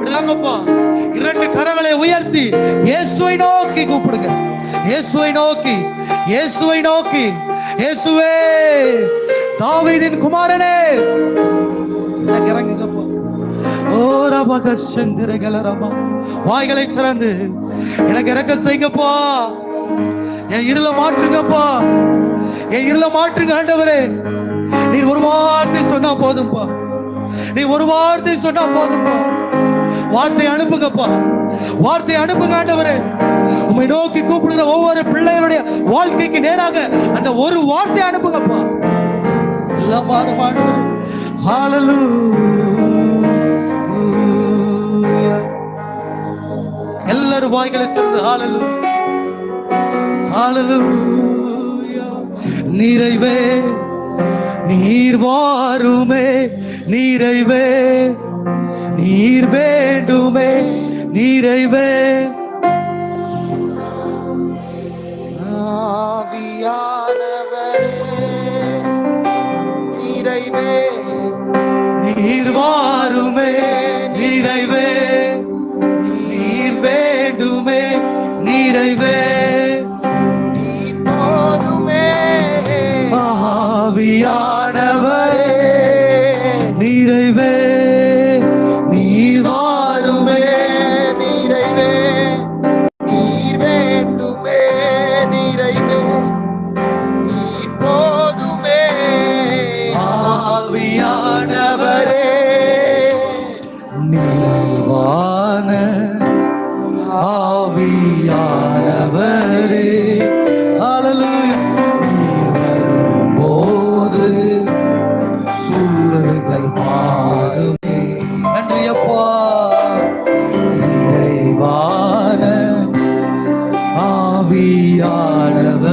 அப்படிதாங்கப்பா. 2 கரங்களை உயர்த்தி இயேசுவை நோக்கி கூப்பிடுங்க. இயேசுவை நோக்கி, இயேசுவை நோக்கி, இயேசுவே தாவீதின் குமாரனே இறங்குங்கப்பா. ஓ ரபக சந்திரகல ரபா, வாய்களை திறந்து எனக்கு இறக்க செய்யுங்கப்பா. என் இருள மாற்றுங்கப்பா, என் இருள மாற்றுங்க ஆண்டவரே. நீ ஒரு வார்த்தை சொன்னா போதும்பா, நீ ஒரு வார்த்தை சொன்னா போதும்பா. வார்த்தை அனுப்புங்கப்பா, வார்த்தை அனுப்புங்க ஆண்டவரே. உம்மை நோக்கி கூப்பிடுகிற ஒவ்வொரு பிள்ளைகளுடைய வாழ்க்கைக்கு நேராக அந்த ஒரு வார்த்தை அனுப்புங்கப்பா. எல்லாம் ஆண்டவரே. ஹல்லேலூயா. எல்லாரும் வாய்களை திறந்து ஹல்லேலூயா, ஹல்லேலூயா. நிறைவே நீர் வாருமே, நிறைவே நீர் வேண்டுமே, நிறைவே ஆவியானவரே நிறைவே நீர் வாருமே, நிறைவே நீர் வேண்டுமே, நிறைவே போதுமே. ஆவியானவரே நிறைவே நீர் வாருமே, நிறைவே நீர் வேண்டுமே, நிறைவே நீர் போதுமே. ஆவியானவரே நீர்வான ஆவியானவரே ஹல்லேலூயா. நீர் வரும்போது சூழல்கள் மாறுமே. நன்றி அப்பா. நிறைவான ஆவியானவரே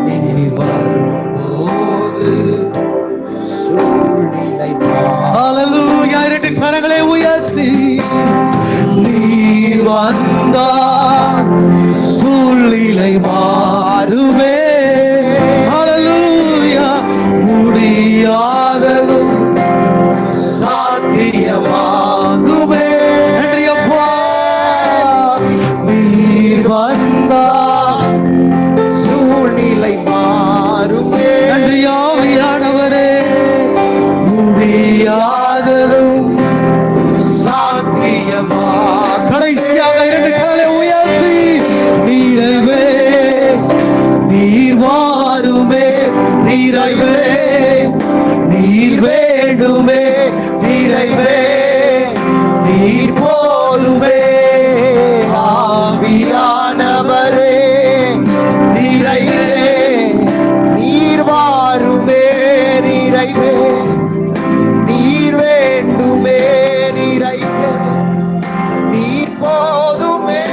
நீர் வரும்போது சூழ்நிலை ஹல்லேலூயா. 2 கரங்களை உயர்த்தி நீர் வந்தார் சூழ்நிலை மாறுமே. ஹல்லேலூயா. முடியாததும் சாத்தியமாகுமே. நன்றி அப்பா. நீர் வந்தார் சூழ்நிலை மாறுமே. நன்றி ஆவியானவரே. முடியாததும் சாத்தியமா. கடைசியாக 2 கரங்களை உயர்த்தி நிறைவே நீர் வாருமே, நிறைவே நீர் வேண்டுமே, நிறைவே நீர் போதுமே. ஆவியானவரே நிறைவே நீர் வாருமே, நிறைவே நீர் வேண்டுமே, நிறைவே நீர் போதுமே.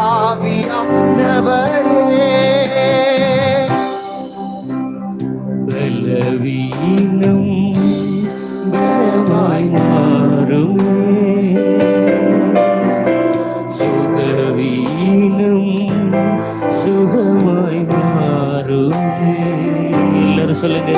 ஆவியானவரே பலவீனம் பலமாய் மாறுமே, சுகவீனம் சுகமாய் மாறுமே. எல்லாரும் சொல்லுங்க.